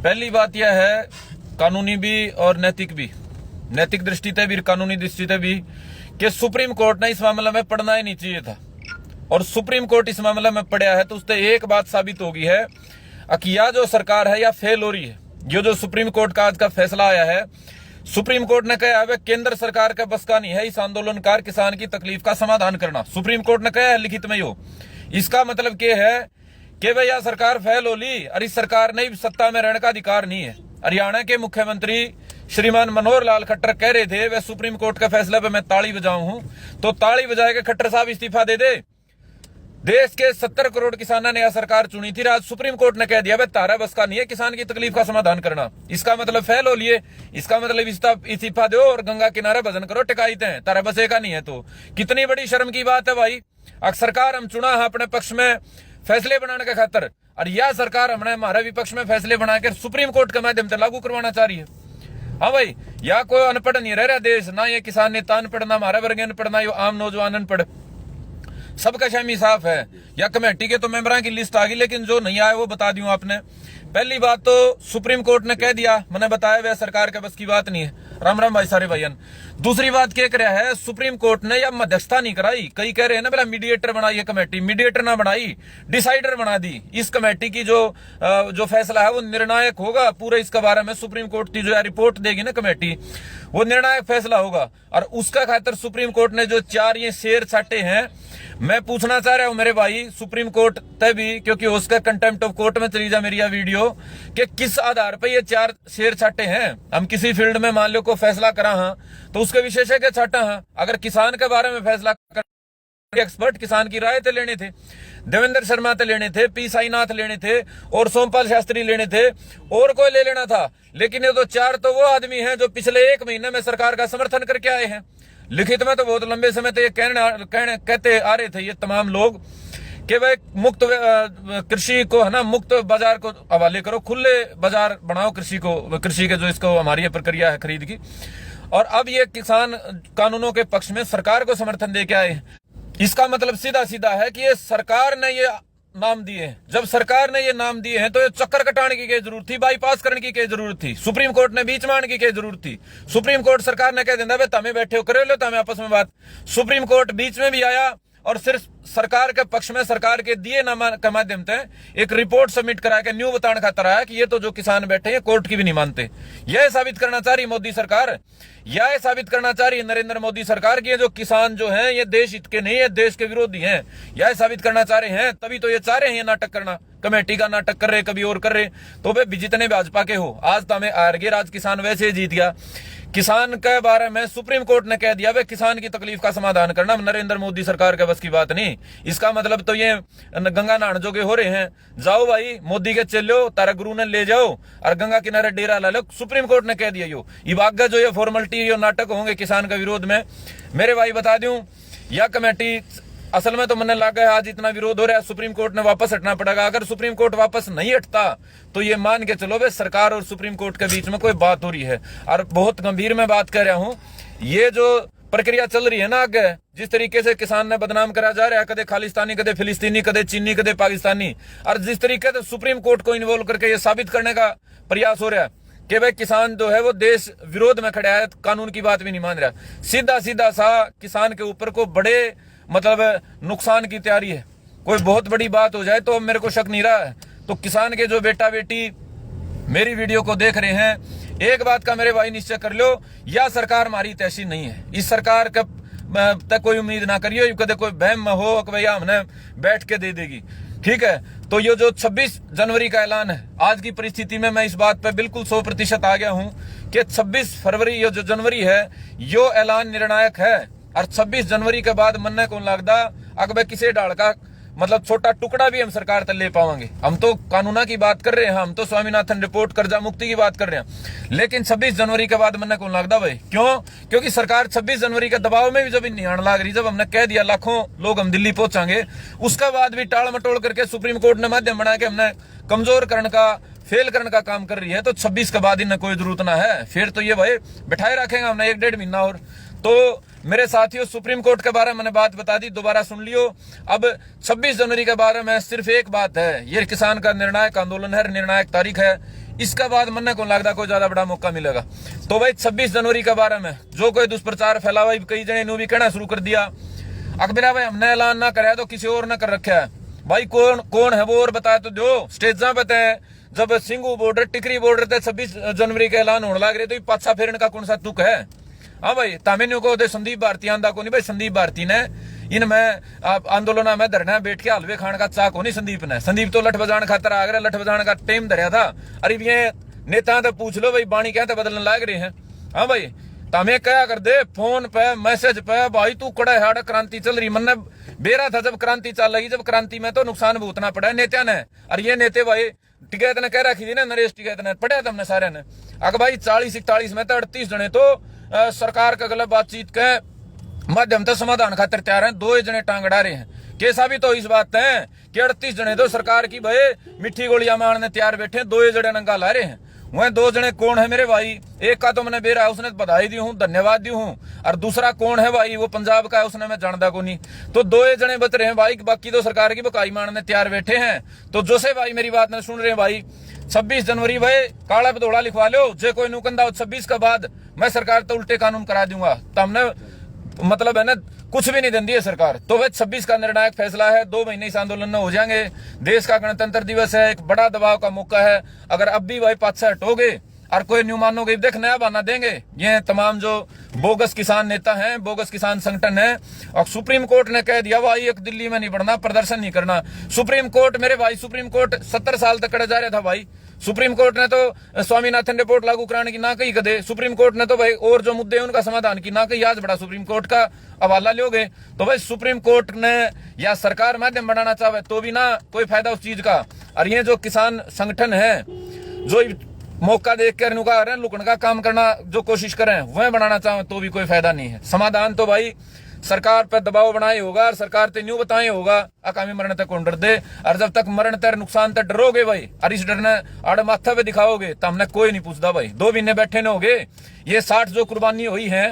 पहली बात यह है, कानूनी भी और नैतिक भी, नैतिक दृष्टि से भी कानूनी दृष्टि से भी, कि सुप्रीम कोर्ट ने इस मामले में पढ़ना ही नहीं चाहिए था। और सुप्रीम कोर्ट इस मामले में पढ़ा है तो उससे एक बात साबित हो गई है कि यह जो सरकार है या फेल हो रही है। ये जो सुप्रीम कोर्ट का आज का फैसला आया है, सुप्रीम कोर्ट ने कहा है केंद्र सरकार का बस का नहीं है इस आंदोलनकार किसान की तकलीफ का समाधान करना। सुप्रीम कोर्ट ने कहा है लिखित में यो। इसका मतलब क्या है कि भाई यह सरकार फेल हो ली और इस सरकार ने सत्ता में रहने का अधिकार नहीं है। हरियाणा के मुख्यमंत्री श्रीमान मनोहर लाल खट्टर कह रहे थे वह सुप्रीम कोर्ट के फैसले पे मैं ताली बजाऊं हूं, तो ताली बजाए के खट्टर साहब इस्तीफा दे दे। देश के 70 करोड़ किसानों ने यह सरकार चुनी थी, आज सुप्रीम कोर्ट ने कह दिया भाई तारा बस का नहीं है किसान की तकलीफ का समाधान करना। इसका मतलब फेल हो लिए, इसका मतलब इस्तीफा दो और गंगा किनारे भजन करो, टिकाईते हैं, तारा बसे का नहीं है। तो कितनी बड़ी शर्म की बात है भाई। सरकार हम चुना है अपने पक्ष में फैसले बनाने के खातर, और यह सरकार हमने हमारे विपक्ष में फैसले बनाकर सुप्रीम कोर्ट के माध्यम से लागू करवाना चाह रही है। हाँ भाई, या कोई अनपढ़ नहीं रह रहा देश, ना ये किसान नेता अनपढ़, ना हमारा वर्ग अनपढ़, ना ये आम नौजवान अनपढ़, सबका शमी साफ है। या कमेटी के तो मेंबरों की लिस्ट आ गई, लेकिन जो नहीं आए वो बता दूं आपने। पहली बात तो सुप्रीम कोर्ट ने कह दिया, मैंने बताया वह सरकार के बस की बात नहीं है। राम राम भाई सारे भाईयन। दूसरी बात क्या कर रहा है, सुप्रीम कोर्ट ने यह मध्यस्थता नहीं कराई। कई कह रहे हैं ना बोला मीडिएटर बनाई है कमेटी, मीडिएटर ना बनाई, डिसाइडर बना दी। इस कमेटी की जो फैसला है वो निर्णायक होगा पूरे इसके बारे में। सुप्रीम कोर्ट की जो रिपोर्ट देगी ना कमेटी, वो निर्णायक फैसला होगा। और उसका खातिर सुप्रीम कोर्ट ने जो 4 ये शेर छाटे हैं, मैं पूछना चाह रहा हूं मेरे भाई सुप्रीम कोर्ट तभी, क्योंकि उसका कंटेम्प्ट ऑफ कोर्ट में चली जा मेरी यह वीडियो, कि किस आधार पर ये 4 शेर छाटे हैं। हम किसी फील्ड में मान लो को फैसला करा हाँ तो उसके विशेषज्ञ छाटा हाँ। अगर किसान के बारे में फैसला कर, एक्सपर्ट किसान की राय थे लेने थे, देवेंद्र शर्मा थे लेने थे, पी साईनाथ लेने थे और सोमपाल शास्त्री लेने थे, और कोई ले लेना था। लेकिन ये तो 4 तो वो आदमी हैं जो पिछले 1 महीने में सरकार का समर्थन करके आए हैं। लिखित में तो बहुत लंबे समय से ये कहते आ रहे थे ये तमाम लोग कि भाई मुक्त कृषि को है ना, मुक्त बाजार को हवाले करो, खुले बाजार बनाओ कृषि के जो इसको हमारी प्रक्रिया है खरीद की। और अब ये किसान कानूनों के पक्ष में सरकार को समर्थन दे के आए। इसका मतलब सीधा सीधा है कि ये सरकार ने ये नाम दिए हैं। जब सरकार ने ये नाम दिए हैं तो ये चक्कर कटाने की क्या जरूरत थी, बाईपास करने की क्या जरूरत थी, सुप्रीम कोर्ट ने बीच में आने की क्या जरूरत थी। सुप्रीम कोर्ट सरकार ने कह देना भाई तमें बैठे हो करे लो तमें आपस में बात। सुप्रीम कोर्ट बीच में भी आया और सिर्फ सरकार के पक्ष में सरकार के दिए नामा के माध्यम से एक रिपोर्ट सबमिट करा के न्यू बताने खातर आया कि ये तो जो किसान बैठे हैं कोर्ट की भी नहीं मानते। यह साबित करना चाह रही मोदी सरकार, यह साबित करना चाह रही है नरेंद्र मोदी सरकार की ये जो किसान जो हैं ये देश हित के नहीं है, देश के विरोधी हैं। यह साबित करना चाह रहे हैं, तभी तो ये चाह रहे हैं ये नाटक करना, कमेटी का नाटक कर रहे, कभी और कर रहे। तो भाई जितने भाजपा के हो, आज तो हमें हार गए, आज किसान वैसे जीत गया। किसान के बारे में सुप्रीम कोर्ट ने कह दिया भाई किसान की तकलीफ का समाधान करना नरेंद्र मोदी सरकार के बस की बात नहीं। इसका मतलब तो ये गंगा नहान जोगे हो रहे हैं। जाओ भाई मोदी के चलो, तारा गुरु ने ले जाओ और गंगा किनारे डेरा ला लो। सुप्रीम कोर्ट ने कह दिया यो इबागा जो ये फॉर्मेलिटी यो नाटक होंगे किसान के विरोध में। मेरे भाई बता दूं यह कमेटी असल में तो मैंने लगा है आज इतना विरोध हो रहा है, सुप्रीम कोर्ट ने वापस हटना पड़ेगा। अगर सुप्रीम कोर्ट वापस नहीं हटता तो ये मान के चलो भाई सरकार और सुप्रीम कोर्ट के बीच में कोई बात हो रही है। और बहुत गंभीर में बात कर रहा हूं, ये जो प्रक्रिया चल रही है ना आगे, जिस तरीके से किसान ने बदनाम करा जा रहा है, कदे खालिस्तानी, कदे फिलिस्तीनी, कदे चीनी, कदे पाकिस्तानी, और जिस तरीके से सुप्रीम कोर्ट को इन्वॉल्व करके ये साबित करने का प्रयास हो रहा है कि भाई किसान जो है वो देश विरोध में खड़ा है, कानून की बात भी नहीं मान रहा। सीधा सीधा सा किसान के ऊपर को बड़े मतलब नुकसान की तैयारी है। कोई बहुत बड़ी बात हो जाए तो मेरे को शक नहीं रहा है। तो किसान के जो बेटा बेटी मेरी वीडियो को देख रहे हैं, एक बात का मेरे भाई निश्चय कर लो, यह सरकार हमारी तैसी नहीं है। इस सरकार का तक कोई उम्मीद ना करियो, कदे कोई बहम हो कि भैया हमने बैठ के दे देगी, ठीक है। तो ये जो 26 जनवरी का ऐलान है, आज की परिस्थिति में मैं इस बात पे बिल्कुल 100% आ गया हूं कि 26 फरवरी ये जो जनवरी है यो ऐलान निर्णायक है। और 26 जनवरी के बाद मनने कौन लगता अगर किसी डाल का मतलब छोटा टुकड़ा भी हम सरकार तक ले पाएंगे। हम तो कानूना की बात कर रहे हैं, हम तो स्वामीनाथन रिपोर्ट कर्जा मुक्ति की बात कर रहे हैं, लेकिन 26 जनवरी के बाद मनने कौन लगता भाई। क्यों? क्योंकि सरकार 26 जनवरी के दबाव में भी जब नहीं आने लग रही, जब हमने कह दिया लाखों लोग हम दिल्ली पहुंचाएंगे, उसके बाद भी टाल मटोल करके सुप्रीम कोर्ट ने माध्यम बना के हमने कमजोर करने का, फेल करने का काम कर रही है। तो 26 के बाद इन्हें कोई जरूरत ना है, फिर तो ये भाई बिठाए रखेंगे हमने 1-1.5 महीना और। तो मेरे साथियों सुप्रीम कोर्ट के बारे में मैंने बात बता दी, दोबारा सुन लियो। अब 26 जनवरी के बारे में सिर्फ एक बात है, ये किसान का निर्णायक आंदोलन है, निर्णायक तारीख है। इसके बाद मन को लगता कोई ज्यादा बड़ा मौका मिलेगा। तो भाई 26 जनवरी के बारे में जो कोई दुष्प्रचार फैला हुआ, कई जने ने भी कहना शुरू कर दिया अकबरा भाई हमने ऐलान ना कराया तो किसी और ने कर रखा है। भाई कौन कौन है वो और बताया तो दो। स्टेजा बताए जब सिंगू बॉर्डर टिकरी बॉर्डर थे 26 जनवरी के ऐलान होने लग रहे तो पाछा फेरने का कौन सा तुक है। हाँ भाई तामिन्यू को संदीप भारती आंदा को नहीं भाई, संदीप भारती ने इनमें आंदोलन में धरना बैठ के हलवे खान का चाक होनी संदीप ने। संदीप तो लठ बजान खातर आ गया, लठ बजान का टाइम धरिया था। अरे ये नेता तो पूछ लो भाई बाणी कहते बदलने लग रहे हैं। हाँ भाई तमें क्या कर दे फोन पे मैसेज पे भाई तू कड़ा है क्रांति चल रही। मन बेरा था जब क्रांति चल रही, जब क्रांति में तो नुकसान भुगतना पड़ा है नेता ने। और ये नेते भाई टिकैत ने कह रखी थी ना, नरेश टिकैत ने पढ़ा था हमने सारे ने। अगर भाई 40-41 में तो 38 जने तो सरकार का गलत बातचीत के माध्यम से समाधान खातिर तैयार हैं। 2 जने टांग अड़ा रहे हैं। के साबित तो इस बात है कि 38 जने तो सरकार की भाई मिट्टी गोलियां मारने तैयार बैठे हैं। 2 जने नंगा ला रहे हैं। वह 2 जने कौन है मेरे भाई? एक का तो मैंने बेरा उसने बधाई दी हूँ, धन्यवाद दी हूँ। और दूसरा कौन है भाई? वो पंजाब का है, उसने मैं जानता को नहीं। तो 2 जने बच रहे हैं भाई, बाकी तो सरकार की बकाई मारने तैयार बैठे हैं। तो जो से भाई मेरी बात न सुन रहे हैं भाई, 26 जनवरी भाई काला बदौड़ा लिखवा लो। जे कोई नुकंदा 26 के बाद मैं सरकार तो उल्टे कानून करा दूंगा। तो हमने मतलब है ना कुछ भी नहीं देती है सरकार। तो वह 26 का निर्णायक फैसला है। 2 महीने इस आंदोलन में हो जाएंगे। देश का गणतंत्र दिवस है, एक बड़ा दबाव का मौका है। अगर अब भी भाई पाछा हटोगे और कोई न्यू मानोगे, देख नया बहाना देंगे ये तमाम जो बोगस किसान नेता हैं, बोगस किसान संगठन है। और सुप्रीम कोर्ट ने कह दिया भाई एक दिल्ली में नहीं बढ़ना, प्रदर्शन नहीं करना। सुप्रीम कोर्ट मेरे भाई, सुप्रीम कोर्ट 70 साल तक कड़ा जा रहा था भाई। सुप्रीम कोर्ट ने तो स्वामीनाथन रिपोर्ट लागू कराने की ना कही कदे। सुप्रीम कोर्ट ने तो भाई और जो मुद्दे हैं उनका समाधान की ना कही। आज बड़ा सुप्रीम कोर्ट का हवाला लोगे तो भाई सुप्रीम कोर्ट ने या सरकार माध्यम बनाना चाहे तो भी ना कोई फायदा उस चीज का। और ये जो किसान संगठन है जो मौका देख कर नुका रहे लुकन का काम करना जो कोशिश करें वह बनाना चाहे तो भी कोई फायदा नहीं है। समाधान तो भाई सरकार पर दबाव बनाए होगा और सरकार ते न्यू बताए होगा आगामी मरण तक कौन डर दे। और जब तक मरण तक नुकसान तक डरोगे भाई और इस डर ने आड़ माथा पे दिखाओगे तो हमने कोई नहीं पूछता भाई। 2 महीने बैठे न होगे। ये 60 जो कुर्बानी हुई है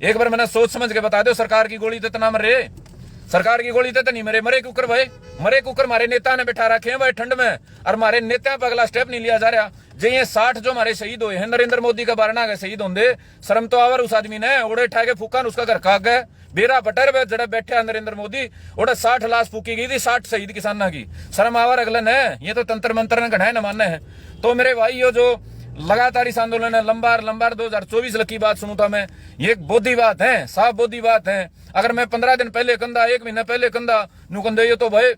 एक बार मैंने सोच समझ के बता दो। सरकार की गोली तो ना मरे, सरकार की गोली तो नहीं मरे, मरे कुकर भाई, मरे कुकर मारे नेता ने बैठा रखे हैं भाई ठंड में। और हमारे नेता पर अगला स्टेप नहीं लिया जा रहा। जो ये 60 जो हमारे शहीद हुए हैं नरेंद्र मोदी का बारना के शहीद होंगे, शर्म तो आवर उस आदमी ने ओड़े ठा के फूका उसका घर खा गए। बेरा बटर जड़ा बैठे नरेंद्र मोदी ओड़ा 60 लाश फूकी गई थी, 60 शहीद किसाना की। शर्म आवर अगले ने ये तो तंत्र मंत्र ने घटाए न मानने हैं। तो मेरे भाई ये जो लगातार इस आंदोलन है लंबार 2024 की बात सुनू था मैं, ये एक बोधी बात है, साफ बोधी बात है। अगर मैं 15 दिन पहले कंधा, 1 महीना पहले कंधा नुकंदे तो भाई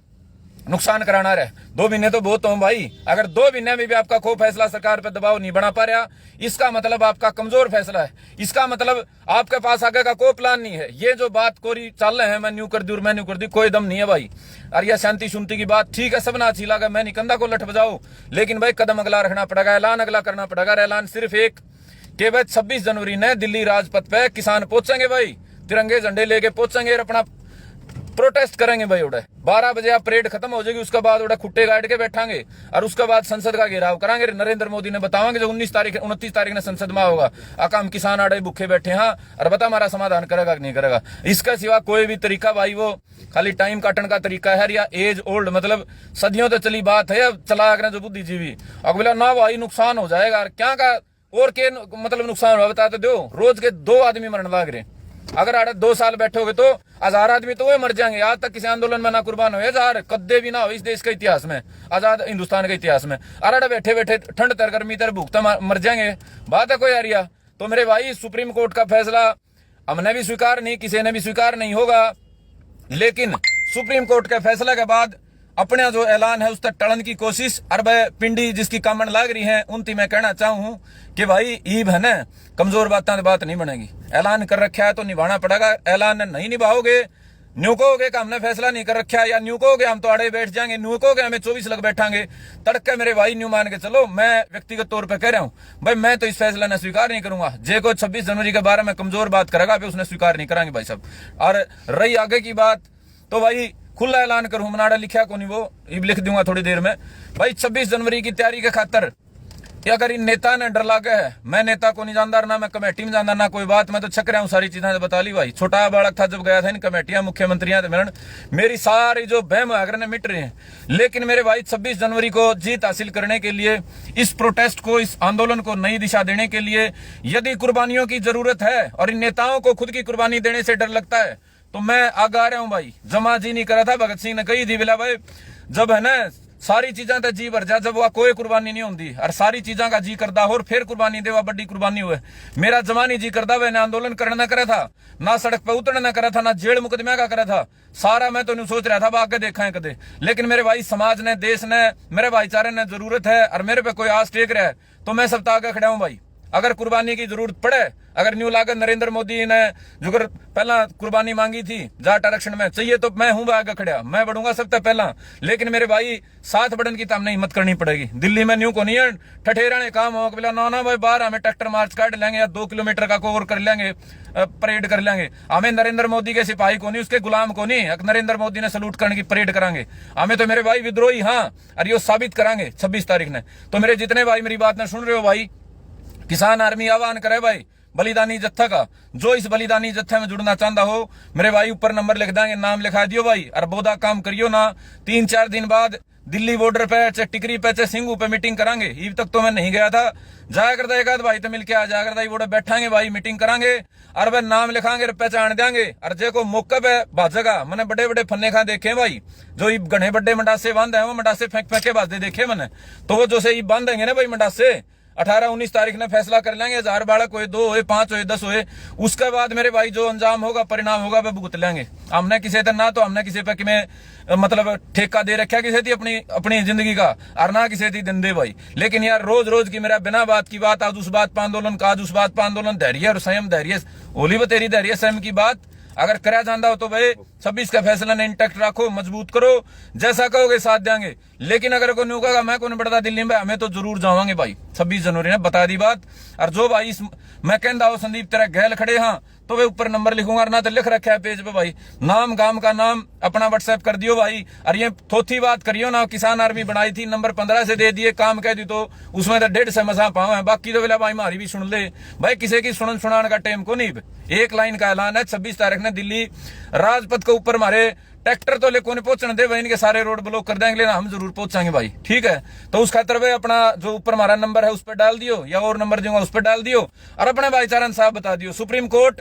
नुकसान कराना रहे। 2 महीने तो बहुत हो भाई। अगर 2 महीने में भी आपका खो फैसला सरकार पर दबाव नहीं बना पा रहा, इसका मतलब आपका कमजोर फैसला है। इसका मतलब आपके पास आगे का कोई प्लान नहीं है। ये जो बात कोरी चल रहे हैं मैं न्यू कर दी और मैं न्यू कर दी, कोई दम नहीं है भाई। और यह शांति शुंति की बात ठीक है, सब ना अच्छी लगा, मैं नहीं कंधा को लठ बजाओ, लेकिन भाई कदम अगला रखना पड़ेगा, ऐलान अगला करना पड़ेगा। ऐलान सिर्फ एक कि भाई 26 जनवरी ने दिल्ली राजपथ पे किसान पहुंचेंगे भाई, तिरंगे झंडे लेके पहुंचेंगे और अपना प्रोटेस्ट करेंगे भाई। उड़े 12 बजे आप परेड खत्म हो जाएगी, उसके बाद उड़े खुट्टे गाड़ के बैठांगे और उसके बाद संसद का घेराव करांगे। नरेंद्र मोदी ने बताओगे जो 29 तारीख ने संसद में होगा आका हम किसान आड़े भूखे बैठे हाँ और बता हमारा समाधान करेगा कि नहीं करेगा। इसका सिवा कोई भी तरीका भाई वो खाली टाइम काटन का तरीका है या एज ओल्ड मतलब सदियों तो चली बात है। अब चला आकर जो बुद्धिजीवी अब बोला ना भाई नुकसान हो जाएगा क्या का और के मतलब नुकसान हुआ बता तो दो। रोज के 2 आदमी मरने लग रहे। अगर आड़े 2 साल बैठोगे तो 1000 आदमी तो वो मर जाएंगे। आज तक किसी आंदोलन में ना कुर्बान हुए 1000 कद्दे भी ना हो इस देश के इतिहास में, आजाद हिंदुस्तान के इतिहास में। अरे बैठे बैठे ठंड तर गर्मी तर भूखता मर जाएंगे, बात है कोई आ रही। तो मेरे भाई सुप्रीम कोर्ट का फैसला हमने भी स्वीकार नहीं, किसी ने भी स्वीकार नहीं होगा, लेकिन सुप्रीम कोर्ट के फैसला के बाद अपने जो ऐलान है उस तक टलन की कोशिश। और भाई पिंडी जिसकी कामन लाग रही है उनती मैं कहना चाहूँ कि भाई ईब है ना कमजोर बात नहीं बनेगी। ऐलान कर रखा है तो निभाना पड़ेगा। ऐलान नहीं निभाओगे, न्यू कहोगे कि हमने फैसला नहीं कर रखा है या न्यू कहोगे हम तो आड़े बैठ जाएंगे, न्यू कहोगे हमें 24 लग बैठांगे तड़के मेरे भाई न्यू मान के चलो। मैं व्यक्तिगत तौर पर कह रहा हूँ भाई मैं तो इस फैसला ने स्वीकार नहीं करूंगा। जे को 26 जनवरी के बारे में कमजोर बात करेगा उसने स्वीकार नहीं करांगे भाई साहब। और रही आगे की बात तो भाई खुला ऐलान करूं, मनाड़ा लिखा को नहीं वो लिख दूंगा थोड़ी देर में। भाई 26 जनवरी की तैयारी के खातर कि अगर इन नेता ने डर लागे है, मैं नेता को नहीं जानदार, ना मैं कमेटी में जानदार, ना कोई बात, मैं तो छक रहा हूँ सारी चीजें बता ली भाई। छोटा बालक था जब गया था इन कमेटियां मुख्यमंत्रियां मिलन, मेरी सारी जो बहम अगर मिट रहे हैं। लेकिन मेरे भाई 26 जनवरी को जीत हासिल करने के लिए, इस प्रोटेस्ट को, इस आंदोलन को नई दिशा देने के लिए यदि कुर्बानियों की जरूरत है और इन नेताओं को खुद की कुर्बानी देने से डर लगता है तो मैं आगे आ रहा हूं भाई। जमा जी नहीं करा था, भगत सिंह ने कही थी बिला भाई, जब है ना सारी चीजा तो जी भर जा, जब वह कोई कुर्बानी नहीं होती और सारी चीजा का जी करदा और फिर कुर्बानी देवा बड़ी कुर्बानी हुए। मेरा जमानी जी करदा वह आंदोलन करना ना करा था, ना सड़क पर उतरना ना करा था, ना जेल मुकदमा का करा था, सारा मैं तो नहीं सोच रहा था आगे देखा है कदे। लेकिन मेरे भाई समाज ने, देश ने, मेरे भाईचारे ने जरूरत है और मेरे पे कोई आस टेक रहा है तो मैं सब आगे खड़ा हूं भाई। अगर कुर्बानी की जरूरत पड़े, अगर न्यू लागत नरेंद्र मोदी ने जो पहला कुर्बानी मांगी थी जाट आरक्षण में चाहिए तो मैं हूं आगे खड़ा, मैं बढ़ूंगा सबसे पहला। लेकिन मेरे भाई साथ बढ़न की तो हमने हिम्मत करनी पड़ेगी। दिल्ली में न्यू को नहीं है ठठेरा ने काम हो बोला ना भाई बाहर हमें ट्रैक्टर मार्च काट लेंगे या 2 किलोमीटर का कवर कर लेंगे, परेड कर लेंगे। हमें नरेंद्र मोदी के सिपाही को नहीं, उसके गुलाम को नहीं, नरेंद्र मोदी ने सलूट करने की परेड करांगे। हमें तो मेरे भाई विद्रोही हाँ और ये साबित करांगे 26 तारीख ने। तो मेरे जितने भाई मेरी बात ने सुन रहे हो भाई, किसान आर्मी आह्वान करे भाई बलिदानी जत्था का, जो इस बलिदानी जत्थे में जुड़ना चाहता हो मेरे भाई ऊपर नंबर लिख देंगे, नाम लिखा दियो भाई और बोधा काम करियो ना। 3-4 दिन बाद दिल्ली बॉर्डर पे चाहे टिकरी पे चाहे सिंगू पे मीटिंग करांगे। इब तक तो मैं नहीं गया था, जाया करता एक आध भाई तो मिलके आ जाया करता, वो बैठांगे भाई मीटिंग करांगे और वह नाम लिखांगे पहचान देंगे। और जे को मौके पे भाजगा, मैंने बड़े बड़े फन्ने खा देखे भाई, जो घने बड़े मंडासे बांध है वो मंडासे फेंक फेंक के बांधे देखे मैंने। तो वो जो से बांधेंगे ना भाई मंडासे, 18-19 तारीख ने फैसला कर लेंगे, 1000 बालक हुए, 2 हुए, 5 हुए, 10 हुए, उसके बाद मेरे भाई जो अंजाम होगा, परिणाम होगा वह भुगत लेंगे। हमने किसी पे ना तो हमने किसी पे कि मतलब ठेका दे रखा किसी थी अपनी जिंदगी का और ना किसी थी दिन दे भाई। लेकिन यार रोज रोज की मेरा बिना बात की बात, आज उस बात पर आंदोलन का, आज उस बात पर आंदोलन, धैर्य और संयम, धैर्य ओली व तेरी धैर्य संयम की बात अगर करा जाता हो तो भाई 26 का फैसला ने इंटैक्ट रखो, मजबूत करो, जैसा कहोगे साथ देंगे। लेकिन अगर कोई न्यू कहा मैं कौन बढ़ता दिल्ली में, हमें तो जरूर जावांगे भाई। 26 जनवरी ने बता दी बात। और जो भाई मैं कहता हूं संदीप तेरा गैल खड़े हाँ तो वे ऊपर नंबर लिखूंगा, ना तो लिख रखा है पेज पे भाई, नाम गांव का नाम अपना व्हाट्सएप कर दियो भाई। और ये थोथी बात करियो ना, किसान आर्मी बनाई थी नंबर 15 से दे दिए, काम कह दी तो उसमें तो 1.5 से मसा पाओ है, बाकी तो बोला भाई हमारी भी सुन ले भाई, किसी की सुनाने का टाइम को नहीं। एक लाइन का ऐलान है 26 तारीख ने दिल्ली राजपथ के ऊपर मारे ट्रैक्टर तो ले कोने पहुंचने दे भाई, इनके सारे रोड ब्लॉक कर देंगे, लेकिन हम जरूर पहुंचाएंगे भाई, ठीक है। तो उस खातर भाई अपना जो ऊपर हमारा नंबर है उस पर डाल दियो, या और नंबर दूंगा उस पर डाल दियो और अपने भाईचारा साहब बता दियो सुप्रीम कोर्ट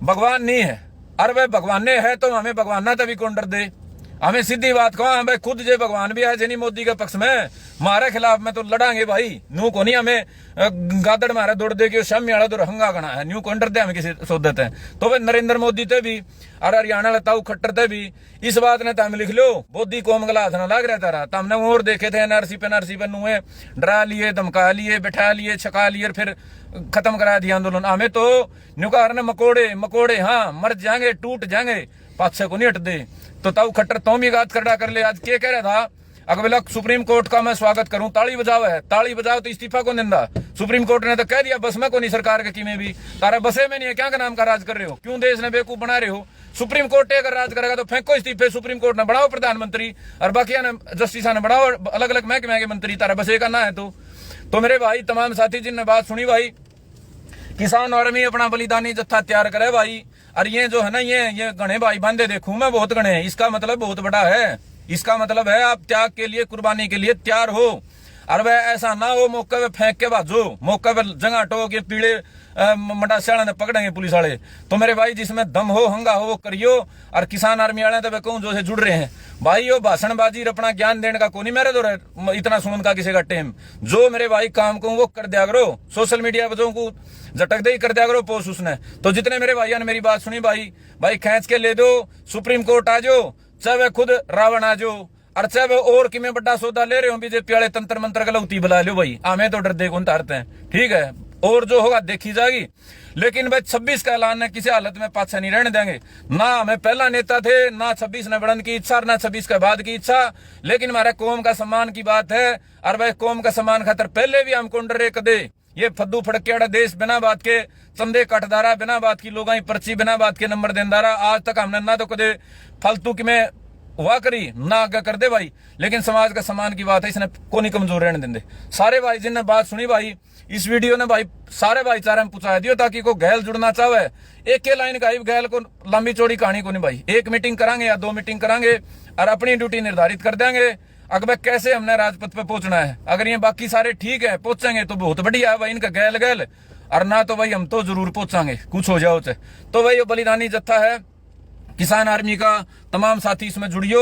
भगवान नहीं है। अरे भाई भगवान ने है तो हमें भगवान ना तभी कौन डर दे, हमें सीधी बात कहो भाई, खुद जे भगवान भी है जनी मोदी के पक्ष में, हमारे खिलाफ में तो लड़ांगे भाई। न्यू को नहीं हमें गादड़ मारा दौड़ दे के शामी वाला दौड़ हंगा गना है, न्यू कौन डरते हमें किसी सोदते हैं। तो भाई नरेंद्र मोदी ते भी और हरियाणा लताऊ खट्टर ते भी इस बात ने तम लिख लो, बोधी कोम गला हाथ ना लाग रहता रहा। हमने और देखे थे एनआरसी पे नुए डरा लिए, धमका लिए, बैठा लिए, छका लिए, फिर खत्म करा दिया आंदोलन। हमें तो न्यू का मकोड़े हाँ मर जाएंगे, टूट जाएंगे, पाछे को नहीं हट दे। तो ताऊ खट्टर तुम ही बात करना कर ले। आज क्या कह रहा था अगला सुप्रीम कोर्ट का मैं स्वागत करूं, ताली बजाओ है, ताली बजाओ तो इस्तीफा को निंदा। सुप्रीम कोर्ट ने तो कह दिया बस में को नहीं सरकार के किमें भी, तारा बसे में नहीं है, क्या का नाम का राज कर रहे हो, क्यों देश ने बेवकूफ बना रहे हो। सुप्रीम कोर्ट अगर राज करेगा तो फेंको इस्तीफे, सुप्रीम कोर्ट ने बढ़ाओ प्रधानमंत्री और बाकी जस्टिस ने बढ़ाओ अलग अलग महकमे के मंत्री, तारा बसे का ना है। तो मेरे भाई तमाम साथी जिनने बात सुनी भाई, किसान आर्मी अपना बलिदानी जत्था तैयार करे भाई। और ये जो है ना ये गणे भाई बांधे देखूं मैं बहुत गणे हैं, इसका मतलब बहुत बड़ा है। इसका मतलब है आप त्याग के लिए, कुर्बानी के लिए तैयार हो। और वह ऐसा ना हो मौके पे फेंक के बाजो, मौके पे जगह टो के पीड़े मंडासियाला ने पकड़ेंगे पुलिस वाले। तो मेरे भाई जिसमें दम हो, हंगा हो, वो करियो। और किसान आर्मी वाले तो मैं कहूँ जो से जुड़ रहे हैं भाई, वो भाषणबाजी अपना ज्ञान देने का को नहीं मेरे दो इतना सुनने का किसी का टाइम, जो मेरे भाई काम को वो कर दिया करो, सोशल मीडिया बच्चों को झटक दे ही कर दिया करो पोस्ट उसने। तो जितने मेरे भाइयों ने मेरी बात सुनी भाई खींच के ले दो, सुप्रीम कोर्ट आ जाओ, चाहे वह खुद रावण आ जाओ, और चाहे वह और कि मैं बड़ा सौदा ले रहे हो बीजेपी वाले तंत्र मंत्र गलौती बुला लो भाई, हमें तो डर दे कौन तारते हैं, ठीक है। और जो होगा देखी जाएगी। लेकिन भाई 26 का ऐलान है किसी हालत में पाछा नहीं रहने देंगे। ना हमें पहला नेता थे, ना 26 ने बढ़ने की इच्छा, ना 26 के बाद की इच्छा। लेकिन हमारे कौम का सम्मान की बात है, और भाई कौम का सम्मान खातर पहले भी हम कौन डरे कदे। ये फद्दू फड़कियाड़ा देश बिना बात के चंदे कटदारा, बिना बात की लोगों की पर्ची, बिना बात के नंबर देनदारा। आज तक हमने ना तो कदे फालतू की में हुआ करी ना आगे कर दे भाई, लेकिन समाज का सम्मान की बात है, इसने को नहीं कमजोर रहने देंगे। सारे भाई जिनने बात सुनी भाई, इस वीडियो ने भाई सारे भाईचारे में पहुंचा दियो, ताकि को गैल जुड़ना चाहे एक के लाइन का गैल को लंबी चौड़ी कहानी को नहीं भाई, एक मीटिंग करांगे या 2 मीटिंग करांगे और अपनी ड्यूटी निर्धारित कर देंगे अगर कैसे हमने राजपथ पे पहुंचना है। अगर ये बाकी सारे ठीक है पहुंचेंगे तो बहुत बढ़िया है भाई, इनका गैल गैल, और ना तो भाई हम तो जरूर पहुंचांगे कुछ हो जाओ। तो भाई ये बलिदानी जत्था है किसान आर्मी का, तमाम साथी इसमें जुड़ियो,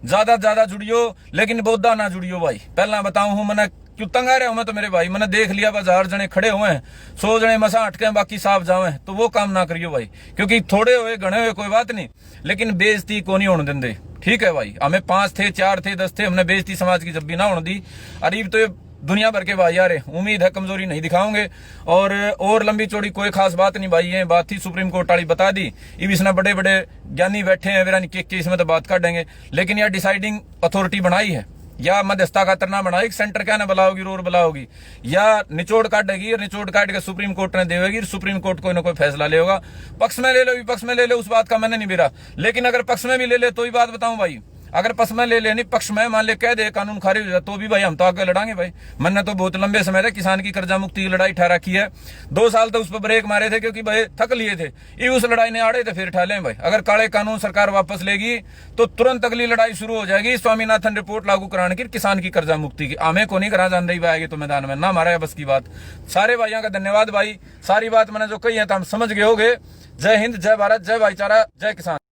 ज्यादा ज्यादा जुड़ियो, लेकिन बौद्धा ना जुड़ियो भाई। पहला बताऊं हूं मैंने क्यों तंग आ रहा हूं मैं, तो मेरे भाई मैंने देख लिया 1000 जने खड़े हुए हैं, 100 जने मसा हटके बाकी साफ जावे, तो वो काम ना करियो भाई, क्योंकि थोड़े हुए घने हुए कोई बात नहीं, लेकिन बेइज्जती को नहीं होने देंगे। ठीक है भाई, हमें 5 थे 4 थे 10 थे, हमने बेइज्जती समाज की जब भी ना होने दी। अरीब तो दुनिया भर के भाई यार, उम्मीद है कमजोरी नहीं दिखाओगे। और लंबी चौड़ी कोई खास बात नहीं भाई, ये बात थी सुप्रीम कोर्ट वाली बता दी। इब इसने बड़े बड़े ज्ञानी बैठे हैं वेरा के इसमें तो बात काटेंगे, लेकिन यह डिसाइडिंग अथॉरिटी बनाई है या मध्यस्थता का तरना बनाई, सेंटर क्या ना बुलाओगी रोर बुलाओगी, या निचोड़ काटेगी, और निचोड़ काट के सुप्रीम कोर्ट ने देगी, सुप्रीम कोर्ट कोई ना कोई फैसला ले होगा। पक्ष में ले लो विपक्ष में ले लो, उस बात का मैंने नहीं बेरा, लेकिन अगर पक्ष में भी ले ले तो ही बात बताऊं भाई, अगर पक्ष में ले लेनी पक्ष में मान ले कह दे कानून खारिज हो जाए तो भी भाई हम तो आगे लड़ांगे भाई। मैंने तो बहुत लंबे समय तक किसान की कर्जा मुक्ति की लड़ाई ठा रखी है, 2 साल तो उस पर ब्रेक मारे थे क्योंकि भाई थक लिए थे, ये उस लड़ाई ने आड़े थे फिर ठा लें भाई। अगर काले कानून सरकार वापस लेगी तो तुरंत अगली लड़ाई शुरू हो जाएगी स्वामीनाथन रिपोर्ट लागू कराने की, किसान की कर्जा मुक्ति की। हमें को नहीं करा जान रही आएगी तो मैदान में ना मारा बस की बात। सारे भाइयों का धन्यवाद भाई, सारी बात मैंने जो कही है तो हम समझ गए होगे। जय हिंद, जय भारत, जय भाईचारा, जय किसान।